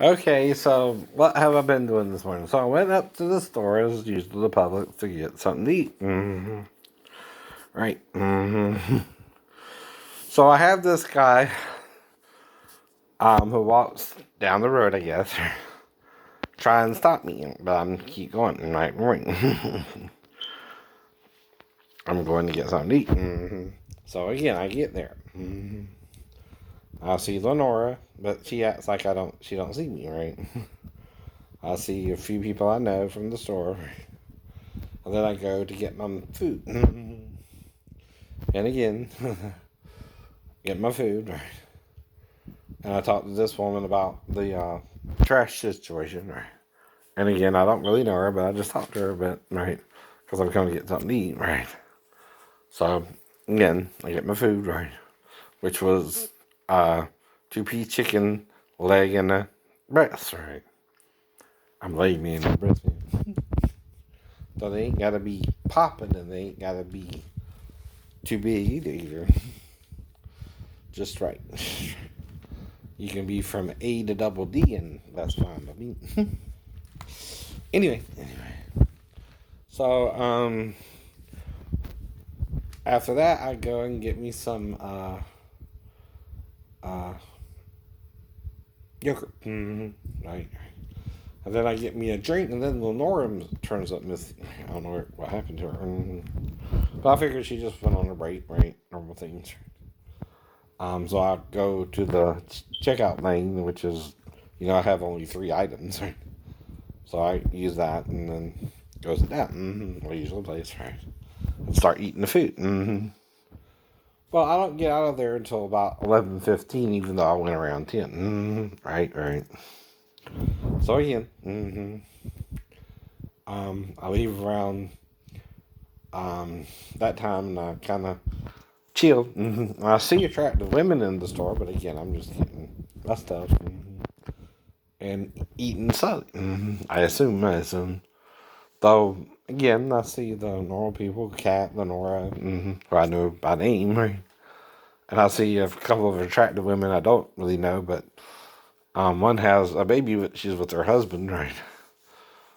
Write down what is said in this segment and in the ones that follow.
Okay, so what have I been doing this morning? So I went up to the store as usual, the public, to get something to eat. Right. So I have this guy who walks down the road, I guess, try and stop me, but I'm keep going. Right. I'm going to get something to eat. So again, I get there. I see Lenora, but she acts like She don't see me, right? I see a few people I know from the store, and then I go to get my food. And again, get my food, right? And I talk to this woman about the trash situation, right? And again, I don't really know her, but I just talked to her a bit, right? Because I'm coming to get something to eat, right? So again, I get my food, right? Which was two-piece chicken leg and a breast, right? I'm laying me in the breast meat. So they ain't gotta be popping and they ain't gotta be too big either. Just right. You can be from A to double D and that's fine by me. Anyway. So after that I go and get me some yogurt. Right. And then I get me a drink, and then Lenora turns up missing. I don't know what happened to her. But I figured she just went on a break, right? Normal things. So I go to the checkout lane, which is, I have only 3 items, right? So I use that, and then goes down. My usual place, right? And start eating the food. Well, I don't get out of there until about 11:15, even though I went around 10. Right. So again, I leave around that time, and I kind of chill. I see attractive women in the store, but again, I'm just getting my stuff and eating salad. I assume. Though again, I see the normal people, Kat, Lenora, who I know by name, right? And I see a couple of attractive women I don't really know, but one has a baby. She's with her husband, right?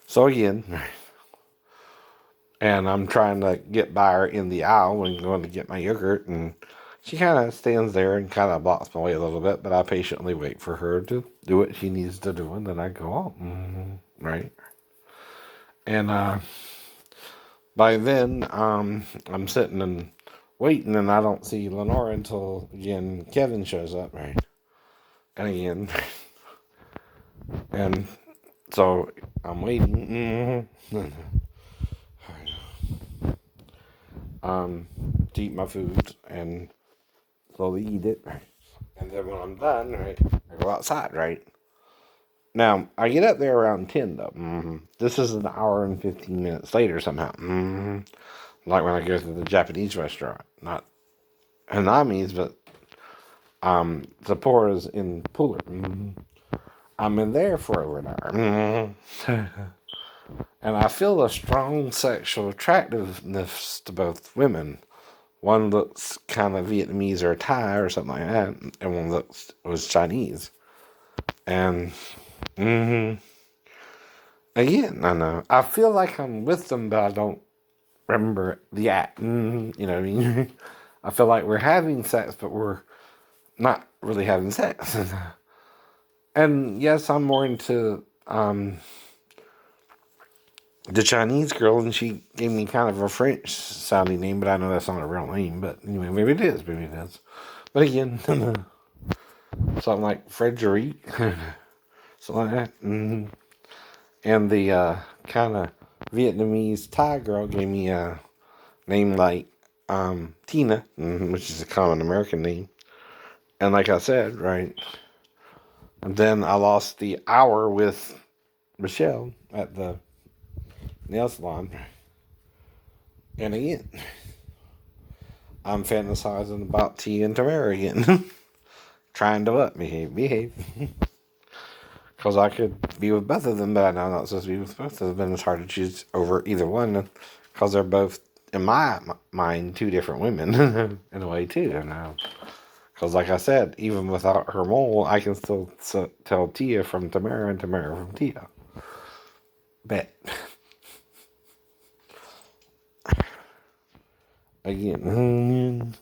So again, and I'm trying to get by her in the aisle when going to get my yogurt, and she kind of stands there and kind of blocks my way a little bit, but I patiently wait for her to do what she needs to do, and then I go on, right? And by then, I'm sitting and waiting, and I don't see Lenora until, again, Kevin shows up, right? And again, and so I'm waiting. To eat my food and slowly eat it. And then when I'm done, right, I go outside, right? Now, I get up there around 10, though. This is an hour and 15 minutes later somehow. Like when I go to the Japanese restaurant. Not Hanami's, but Sapporo's in Puller. I'm in there for over an hour. And I feel a strong sexual attractiveness to both women. One looks kind of Vietnamese or Thai or something like that, and one was Chinese. And again, I know I feel like I'm with them, but I don't remember the act. You know what I mean? I feel like we're having sex, but we're not really having sex. And yes, I'm more into the Chinese girl, and she gave me kind of a French sounding name, but I know that's not a real name. But anyway, maybe it is. Maybe it is. But again, something like Frederic, something like that. And the kind of Vietnamese Thai girl gave me a name like Tina, which is a common American name. And like I said, right, and then I lost the hour with Michelle at the nail salon. And again, I'm fantasizing about T and Tamara again. Trying to what? Behave. Because I could be with both of them, but I know I'm not supposed to be with both of them. And it's hard to choose over either one because they're both, in my mind, two different women in a way, too. Because Because, like I said, even without her mole, I can still tell Tia from Tamara and Tamara from Tia. Bet. Again.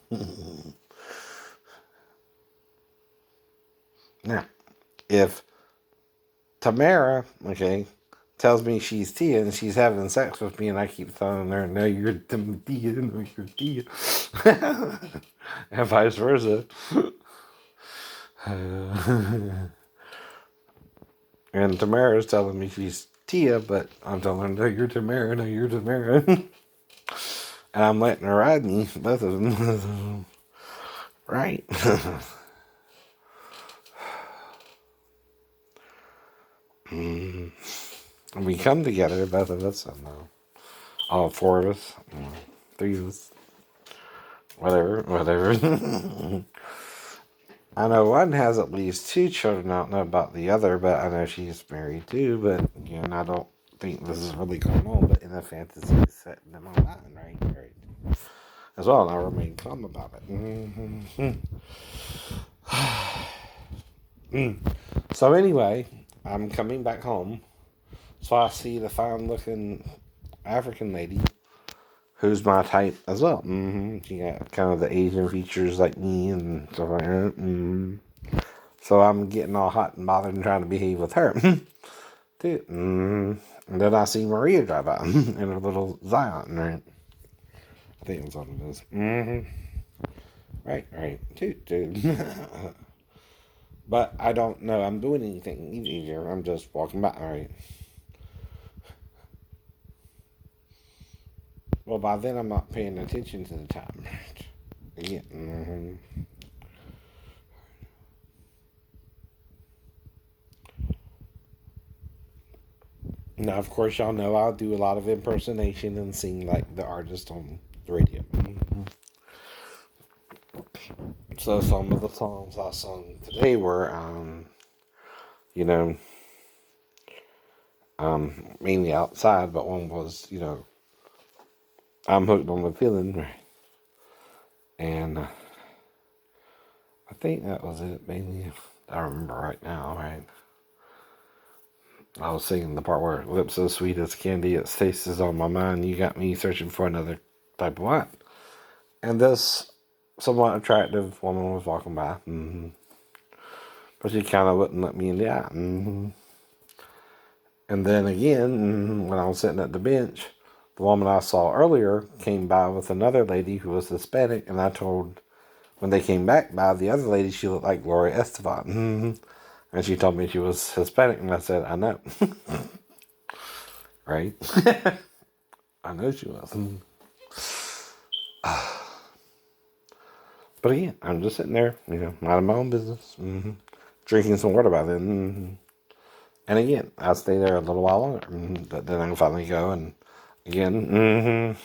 Now, if Tamara, okay, tells me she's Tia and she's having sex with me, and I keep telling her, "No, you're Tia, no, you're Tia," and vice versa. And Tamara's telling me she's Tia, but I'm telling her, "No, you're Tamara, no, you're Tamara," and I'm letting her ride me, both of them, right? We come together, both of us, and all four of us, three of us, whatever. I know one has at least two children. I don't know about the other, but I know she's married too. But again, I don't think this is really going on. But in a fantasy setting in my mind, right? As well, and I remain calm about it. So anyway, I'm coming back home. So I see the fine-looking African lady who's my type as well. She got kind of the Asian features like me and stuff like that. So I'm getting all hot and bothered and trying to behave with her. Too. And then I see Maria drive out in her little Zion, right? I think that's what it is. Right. Dude. But I don't know I'm doing anything easier. I'm just walking by, right? Well, by then I'm not paying attention to the time. Again. Now, of course, y'all know I'll do a lot of impersonation and sing like the artist on the radio. So some of the songs I sung today were, you know, mainly outside, but one was, I'm hooked on the feeling, and I think that was it mainly. If I remember right now, right? I was singing the part where lips so sweet as candy, its taste is on my mind. You got me searching for another type of wine. And this somewhat attractive woman was walking by, but she kind of wouldn't let me in the eye. And then again, when I was sitting at the bench, the woman I saw earlier came by with another lady who was Hispanic, and I told, when they came back by, the other lady, she looked like Gloria Estefan. And she told me she was Hispanic, and I said, I know. Right? I know she was. But again, I'm just sitting there, minding my own business, drinking some water by then. And again, I'll stay there a little while longer, but then I can finally go and again,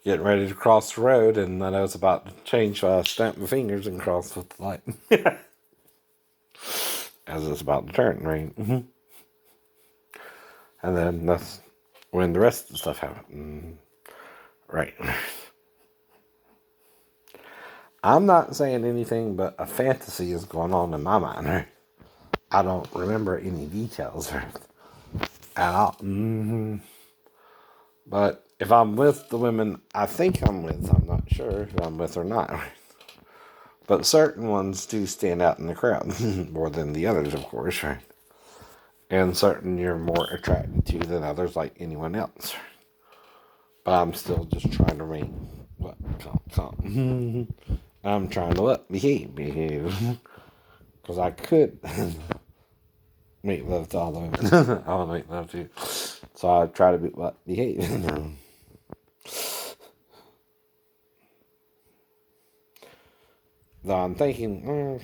getting ready to cross the road, and I know it's about to change, so I snap my fingers and cross with the light as it's about to turn, right? And then that's when the rest of the stuff happened, right? I'm not saying anything, but a fantasy is going on in my mind, right? I don't remember any details right, at all. But if I'm with the women I think I'm with, I'm not sure if I'm with or not. Right? But certain ones do stand out in the crowd more than the others, of course, right? And certain you're more attracted to than others, like anyone else. But I'm still just trying to remain calm. I'm trying to behave. Because I could make love to all the women. I want to make love to. So I try to behave. Though I'm thinking,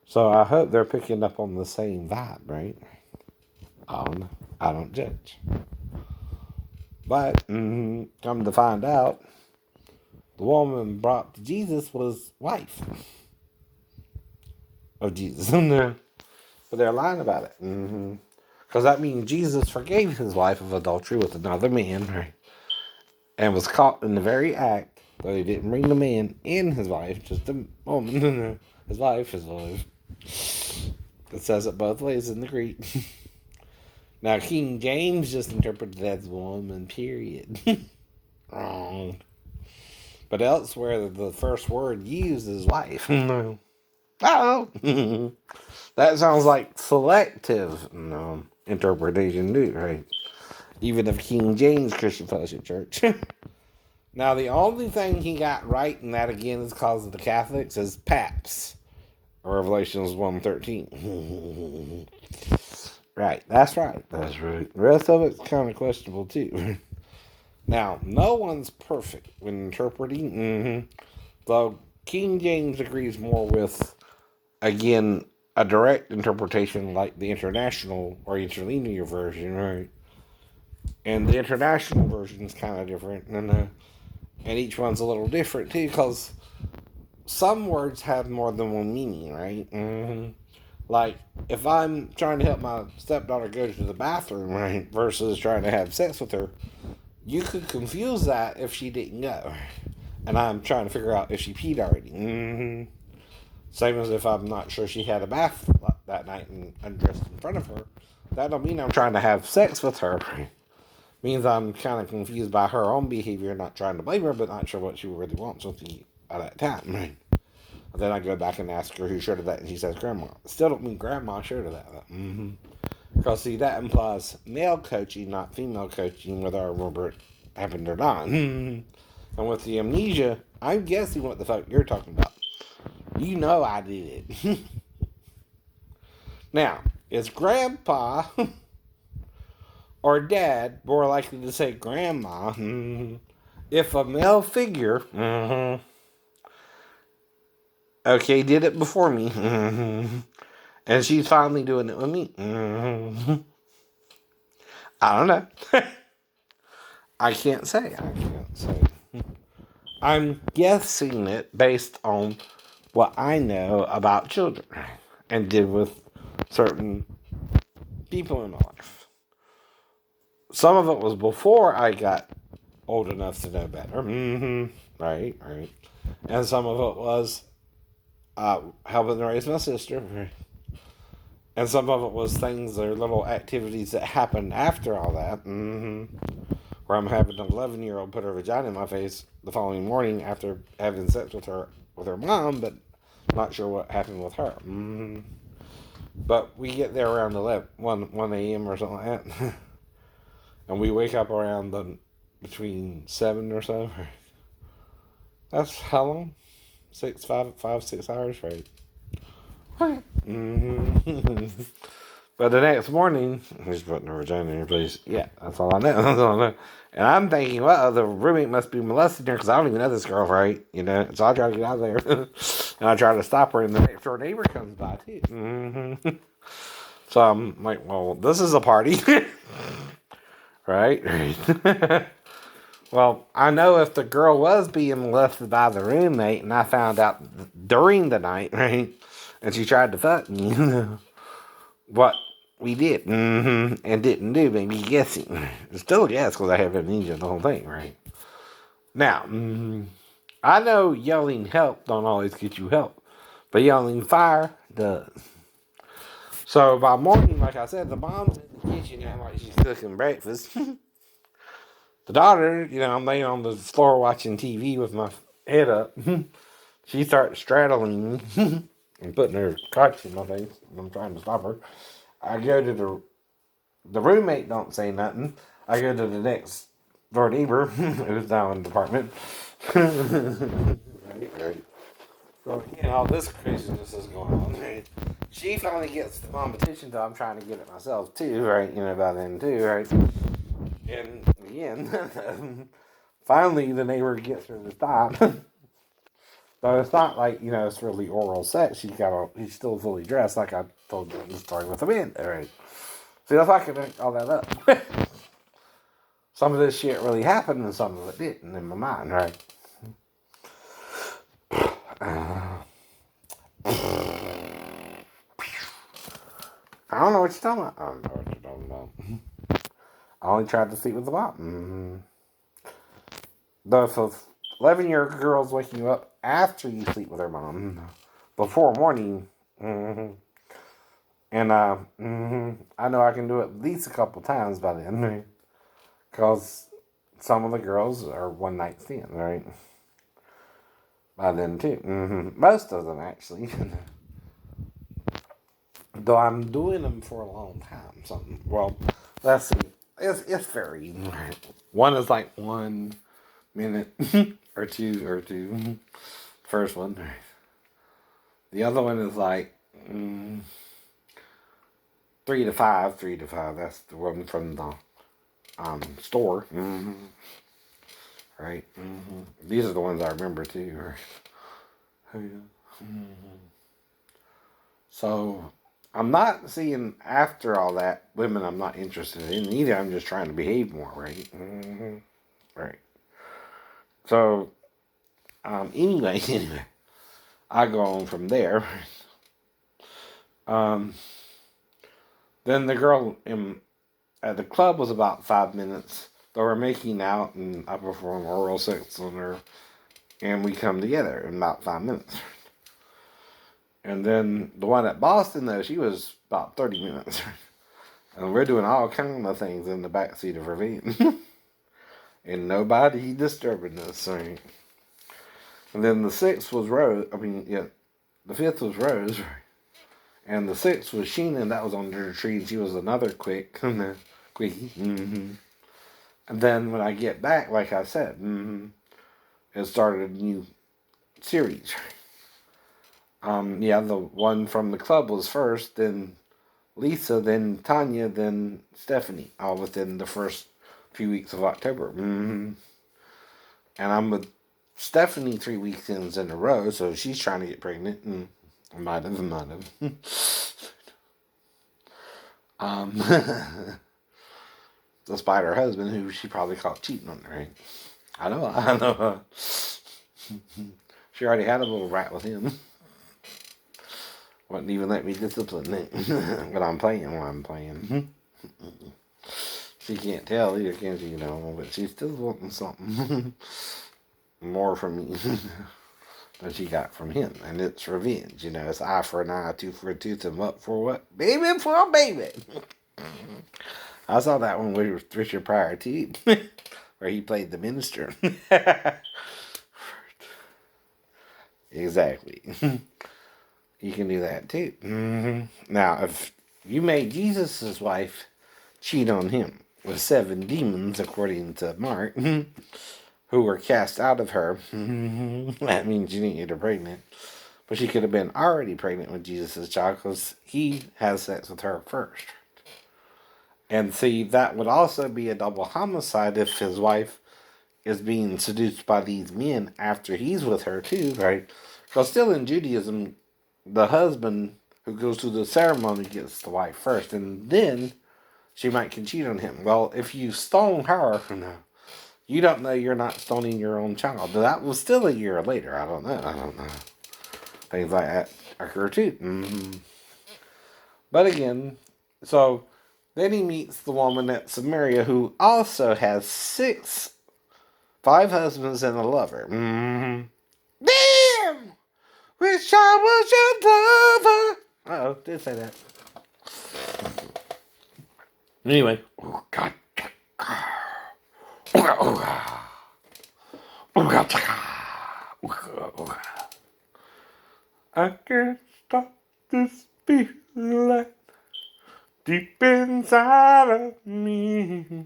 so I hope they're picking up on the same vibe, right? I don't judge. But come to find out, the woman brought to Jesus was wife of Jesus. But they're lying about it. Because that means Jesus forgave his wife of adultery with another man, right? And was caught in the very act, but he didn't bring the man and his wife, just the woman. His wife. It says it both ways in the Greek. Now, King James just interpreted that as woman, period. Wrong. But elsewhere, the first word used is wife. Oh. That sounds like selective interpretation, too, right? Even of King James Christian Fellowship Church. Now, the only thing he got right, and that again is because of the Catholics, is paps. Revelations 1:13. Right, that's right. That's right. The rest of it's kind of questionable, too. Now, no one's perfect when interpreting. Though King James agrees more with, again, a direct interpretation like the international or interlinear version, right? And the international version is kind of different, and each one's a little different too, because some words have more than one meaning, right? Like if I'm trying to help my stepdaughter go to the bathroom, right, versus trying to have sex with her, you could confuse that if she didn't go, and I'm trying to figure out if she peed already. Same as if I'm not sure she had a bath that night and undressed in front of her. That don't mean I'm trying to have sex with her. Means I'm kind of confused by her own behavior, not trying to blame her, but not sure what she really wants with me at that time. Right? Then I go back and ask her who showed her that, and she says grandma. Still don't mean grandma showed her that. Because, see, that implies male coaching, not female coaching, whether I remember it happened or not. And with the amnesia, I'm guessing what the fuck you're talking about. You know I did it. Now, is grandpa or dad more likely to say grandma if a male figure okay did it before me and she's finally doing it with me? I don't know. I can't say. I'm guessing it based on what I know about children and did with certain people in my life. Some of it was before I got old enough to know better. Right. And some of it was helping to raise my sister. And some of it was things or little activities that happened after all that. Where I'm having an 11-year-old put her vagina in my face the following morning after having sex with her mom, but not sure what happened with her. But we get there around 1 a.m. or something like that. And we wake up around between 7 or so. That's how long? 6 hours, right? But the next morning, he's putting her vagina in her place. Yeah, that's all I know. And I'm thinking, well, the roommate must be molesting her because I don't even know this girl, right? So I try to get out of there. And I try to stop her, and the next door neighbor comes by, too. So I'm like, well, this is a party. Right? Well, I know if the girl was being molested by the roommate, and I found out during the night, right, and she tried to fuck me, what we did and didn't do, maybe guessing. It's still a guess because I have amnesia the whole thing, right? Now, I know yelling help don't always get you help, but yelling fire does. So by morning, like I said, the mom's in the kitchen acting like she's cooking breakfast. The daughter, I'm laying on the floor watching TV with my head up. She starts straddling me and putting her crotch in my face. I'm trying to stop her. I go to the roommate, don't say nothing. I go to the next door neighbor, who's down in the apartment. Right. So, all this craziness is going on, right? She finally gets the mom attention, though I'm trying to get it myself, too, right? By then, too, right? And again, finally the neighbor gets her to stop. So it's not like, it's really oral sex. She's still fully dressed, like I told you in the story with Amanda, right? See, if I can make all that up. Some of this shit really happened and some of it didn't in my mind, right? I don't know what you're talking about. I don't know what you're talking Well, I only tried to sleep with the mom. The 11-year-old girl's waking you up after you sleep with her mom before morning. And I know I can do it at least a couple times by then. Because some of the girls are one night stands, right? By then, too. Most of them, actually. Though I'm doing them for a long time. Something. Well, let's see. It's varied. One is like 1 minute or two. First one. The other one is like 3 to 5. 3 to 5. That's the one from the store. Right. These are the ones I remember too. Right? So I'm not seeing after all that women I'm not interested in either. I'm just trying to behave more, right? Right. So anyway, I go on from there. Then the girl at the club was about 5 minutes. They were making out, and I perform oral sex on her, and we come together in about 5 minutes. And then the one at Boston, though, she was about 30 minutes. And we're doing all kinds of things in the backseat of her van. And nobody disturbing us. Right? And then the sixth was Rose. The fifth was Rose. And the sixth was Sheena, and that was under the tree. And she was another quickie. And then when I get back, like I said, it started a new series. The one from the club was first, then Lisa, then Tanya, then Stephanie, all within the first few weeks of October. And I'm with Stephanie 3 weekends in a row, so she's trying to get pregnant, and I might have. Despite her husband, who she probably caught cheating on her, right? I know. She already had a little rat with him. Wouldn't even let me discipline it. But I'm playing while I'm playing. She can't tell either, can she? But she's still wanting something more from me than she got from him. And it's revenge. It's eye for an eye, tooth for a tooth, and what for what? Baby for a baby. I saw that one with Richard Pryor, too, where he played the minister. Exactly. You can do that, too. Now, if you made Jesus' wife cheat on him with 7 demons, according to Mark, who were cast out of her, that means you didn't get her pregnant. But she could have been already pregnant with Jesus' child because he has sex with her first. And see, that would also be a double homicide if his wife is being seduced by these men after he's with her too, right? Because still in Judaism, the husband who goes through the ceremony gets the wife first, and then she might can cheat on him. Well, if you stone her, you don't know you're not stoning your own child. That was still a year later. I don't know. Things like that occur too. But again, so then he meets the woman at Samaria who also has 5 husbands and a lover. Damn! Wish I was your lover. Did say that. Anyway. Oh, God. I can't stop this feeling deep inside of me.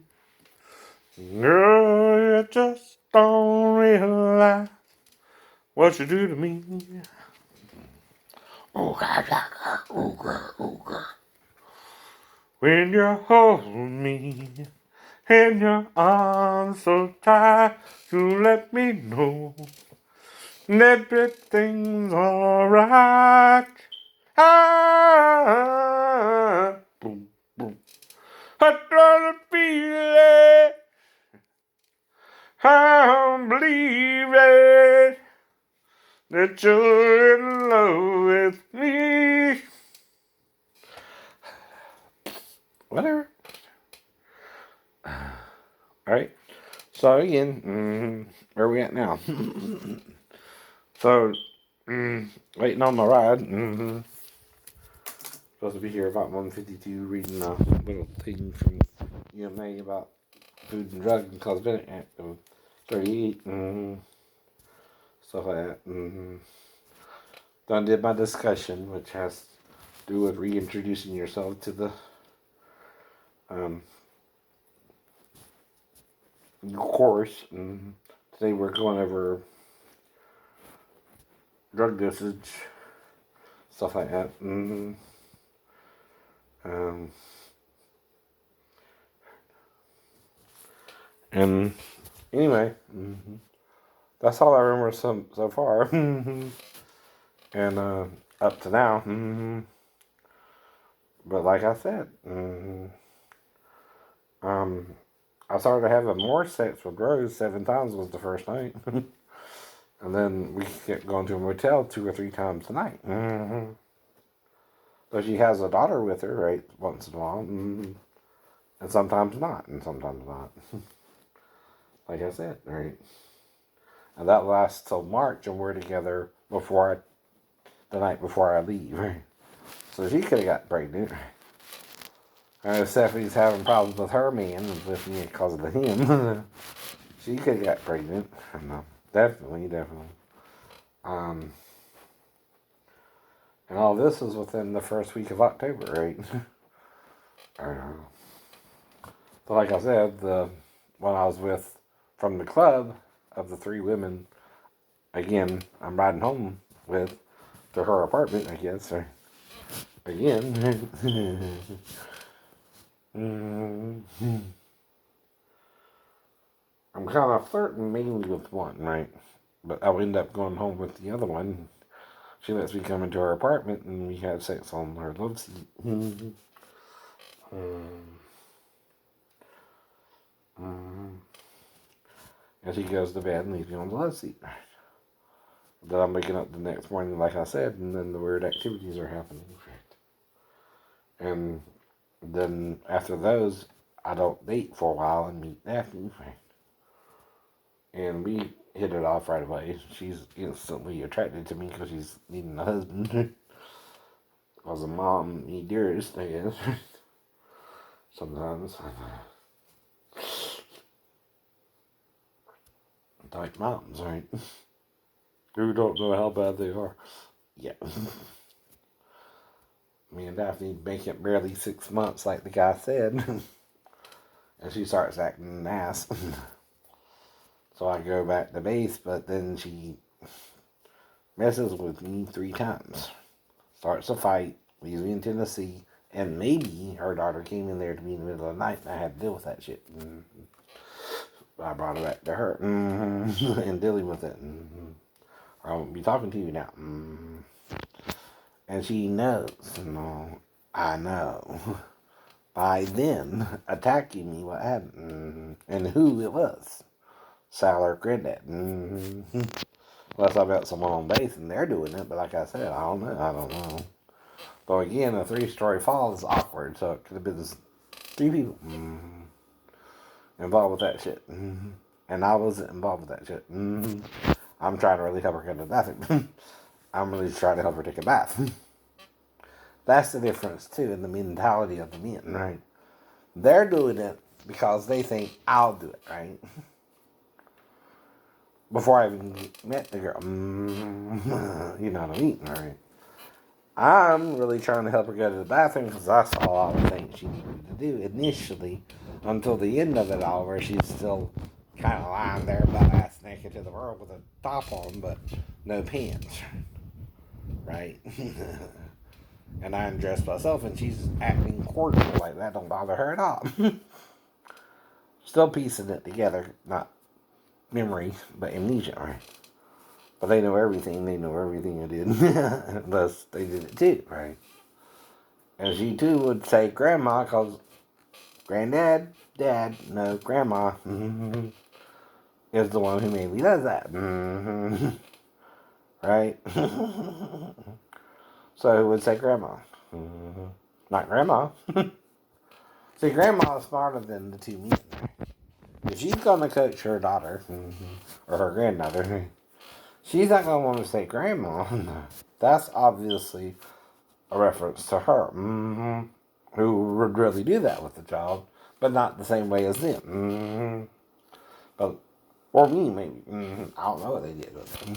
Girl, you just don't realize what you do to me. Oh God, oh God, oh God. When you hold me in your arms so tight, you let me know everything's alright. Boom, boom. I try to feel it. I'm believing that you're in love with me. Whatever. Alright. So again, where are we at now? So, waiting on my ride. Supposed to be here about 1:52, reading a little thing from EMA about Food and Drug and Cosmetic Act of 38. Stuff like that. Done did my discussion, which has to do with reintroducing yourself to the course. Today we're going over drug dosage, stuff like that. And anyway, that's all I remember so far. And up to now. But like I said, I started having more sex with Rose 7 times was the first night. And then we kept going to a motel 2 or 3 times a night. So she has a daughter with her, right, once in a while. And sometimes not, and sometimes not. Like I said, right? And that lasts till March, and we're together the night before I leave, right? So she could have got pregnant. Stephanie's having problems with her man with me because of him. She could have got pregnant. I know. Definitely. And all this was within the first week of October, right? So like I said, the one I was with from the club of the 3 women, again, I'm riding home with to her apartment, I guess. Or, again. I'm kind of flirting mainly with one, right? But I'll end up going home with the other one. She lets me come into her apartment and we had sex on her love seat. And she goes to bed and leaves me on the love seat. Then I'm waking up the next morning, like I said, and then the weird activities are happening. And then after those, I don't date for a while and meet Daphne. And we hit it off right away. She's instantly attracted to me because she's needing a husband. Because a mom need dearest, I guess. Sometimes. Like mountains, right? Who don't know how bad they are. Yeah. Me and Daphne make it barely 6 months, like the guy said. And she starts acting an ass. So I go back to base, but then she messes with me 3 times. Starts a fight, leaves me in Tennessee, and maybe her daughter came in there to me in the middle of the night and I had to deal with that shit. I brought it back to her and dealing with it. I won't be talking to you now. And she knows, I know. By them attacking me, what happened, and who it was. Sal or Granddad. Unless I met someone on base and they're doing it, but like I said, I don't know. But again, a 3-story fall is awkward, so it could have been 3 people involved with that shit. And I wasn't involved with that shit. I'm trying to really help her get to the bathroom. I'm really trying to help her take a bath. That's the difference, too, in the mentality of the men, right? They're doing it because they think I'll do it, right? Before I even met the girl. You know what I mean, right? I'm really trying to help her go to the bathroom because that's all I think she needed to do initially until the end of it all, where she's still kind of lying there butt ass naked to the world with a top on but no pants, right? And I undressed myself and she's acting cordial like that don't bother her at all. Still piecing it together, not memory, but amnesia, right? But they know everything I did. Thus, they did it too, right? And she too would say grandma, because granddad, dad, no, grandma is the one who mainly does that. Right? So who would say grandma? Not grandma. See, grandma is smarter than the 2 men. if she's gonna coach her daughter or her granddaughter, she's not gonna want to say grandma. That's obviously a reference to her, who would really do that with the child, but not the same way as them. But or me maybe. I don't know what they did with it.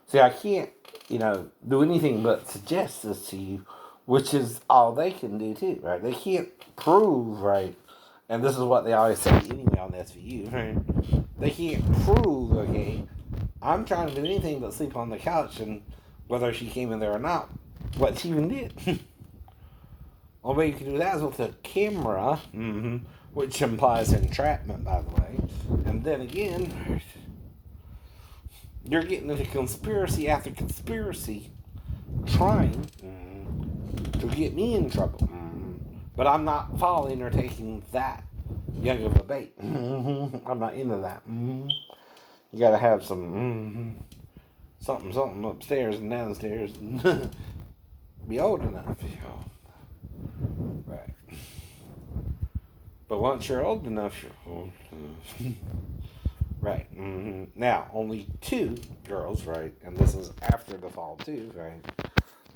See, I can't, do anything but suggest this to you, which is all they can do too, right? They can't prove, right? And this is what they always say anyway on SVU, right? They can't prove, okay, I'm trying to do anything but sleep on the couch, and whether she came in there or not, what she even did. Only way you can do that is with a camera, which implies entrapment, by the way. And then again, you're getting into conspiracy after conspiracy, trying to get me in trouble. But I'm not falling or taking that young of a bait. I'm not into that. You gotta have some something upstairs and downstairs. Be old enough, Right. But once you're old enough, you're old enough. Right. Now, only 2 girls, right? And this is after the fall, too, right?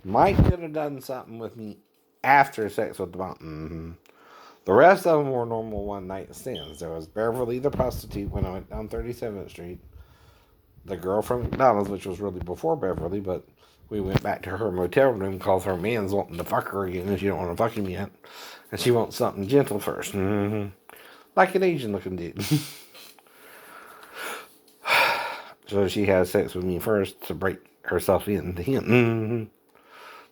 Might could have done something with me after sex with the mom. The rest of them were normal one-night stands. There was Beverly the prostitute when I went down 37th Street. The girl from McDonald's, which was really before Beverly, but we went back to her motel room because her man's wanting to fuck her again and she don't want to fuck him yet. And she wants something gentle first. Like an Asian-looking dude. So she has sex with me first to break herself into him.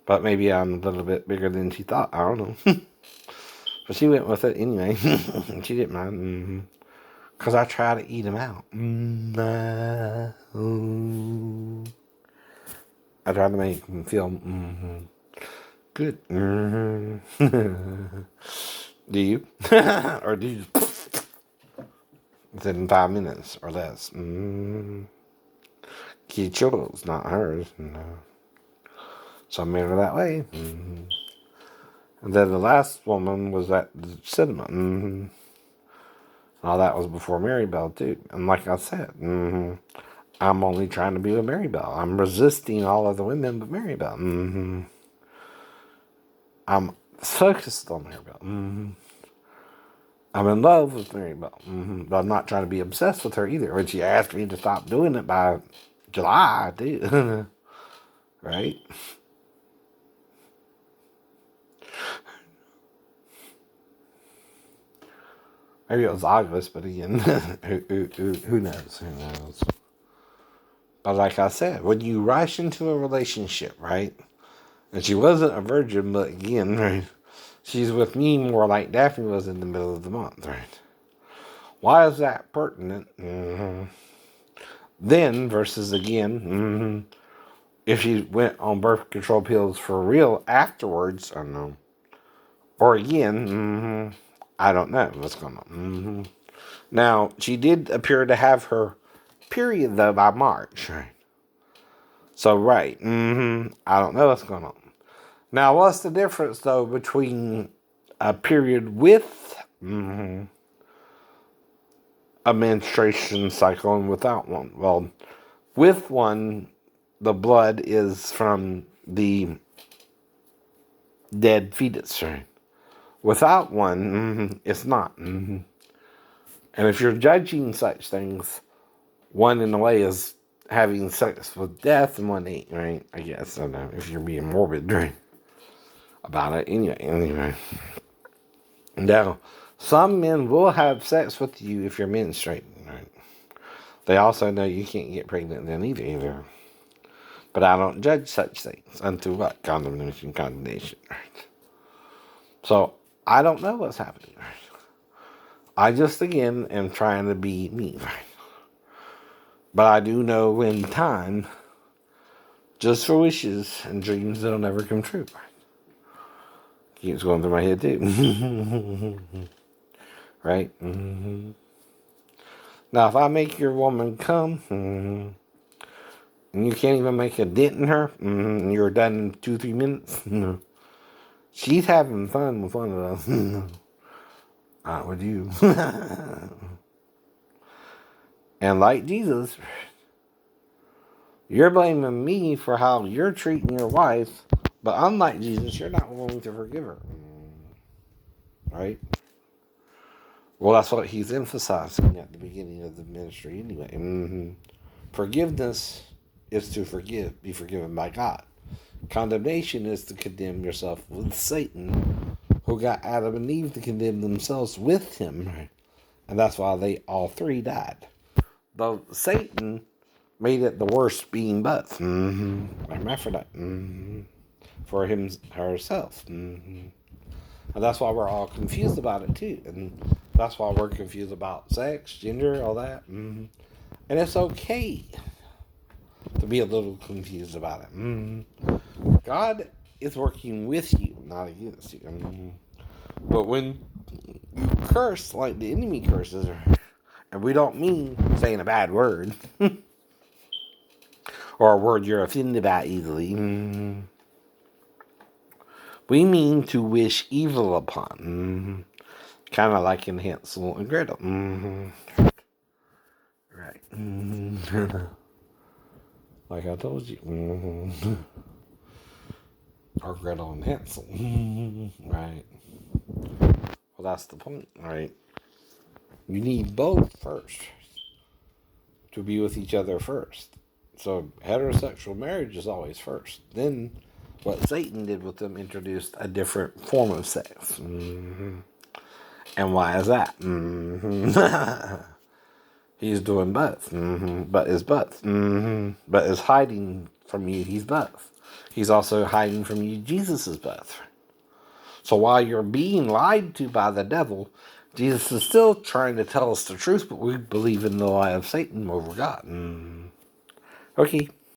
But maybe I'm a little bit bigger than she thought. I don't know. But she went with it anyway. She didn't mind. Because I try to eat him out. I try to make him feel good. Do you? Or do you within 5 minutes or less? Kicho's not hers. No. Some men are that way. And then the last woman was at the cinema. All that was before Mary Bell, too. And like I said, I'm only trying to be with Mary Bell. I'm resisting all of the women but Mary Bell. I'm focused on Mary Bell. I'm in love with Mary Bell. But I'm not trying to be obsessed with her either. When she asked me to stop doing it by July, I did. Right? Maybe it was August, but again, who knows? Who knows? But like I said, when you rush into a relationship, right? And she wasn't a virgin, but again, right? She's with me more like Daphne was in the middle of the month, right? Why is that pertinent? Then versus again, if she went on birth control pills for real afterwards, I don't know. Or again, I don't know what's going on. Now, she did appear to have her period, though, by March, right? So, right, I don't know what's going on. Now, what's the difference, though, between a period with a menstruation cycle and without one? Well, with one, the blood is from the dead fetus, right? Without one, it's not. And if you're judging such things, one in a way is having sex with death and one ain't, right? I guess, I don't know, if you're being morbid, right? About it. Anyway. Now, some men will have sex with you if you're menstruating, right? They also know you can't get pregnant then either. But I don't judge such things unto what? Condemnation, condemnation, right? So, I don't know what's happening, right? I just, again, am trying to be me, right? But I do know in time, just for wishes and dreams that'll never come true, right? Keeps going through my head, too. Right? Now, if I make your woman come, and you can't even make a dent in her, and you're done in 2-3 minutes, she's having fun with one of us. Not with you. And like Jesus, you're blaming me for how you're treating your wife, but unlike Jesus, you're not willing to forgive her. Right? Well, that's what he's emphasizing at the beginning of the ministry anyway. Forgiveness is to forgive, be forgiven by God. Condemnation is to condemn yourself with Satan, who got Adam and Eve to condemn themselves with him. And that's why they all three died. Though Satan made it the worst being both. Hermaphrodite. For herself. And that's why we're all confused about it too. And that's why we're confused about sex, gender, all that. And it's okay to be a little confused about it. God is working with you, not against you. But when you curse like the enemy curses, and we don't mean saying a bad word, or a word you're offended by easily, we mean to wish evil upon. Kind of like in Hansel and Gretel. Right. Like I told you. Or Gretel and Hansel. Right. Well, that's the point, right? You need both first to be with each other first. So heterosexual marriage is always first. Then what Satan did with them introduced a different form of sex. And why is that? He's doing both. But is both. But is hiding from you. He's both. He's also hiding from you. Jesus is both. So while you're being lied to by the devil, Jesus is still trying to tell us the truth, but we believe in the lie of Satan over God. Okay.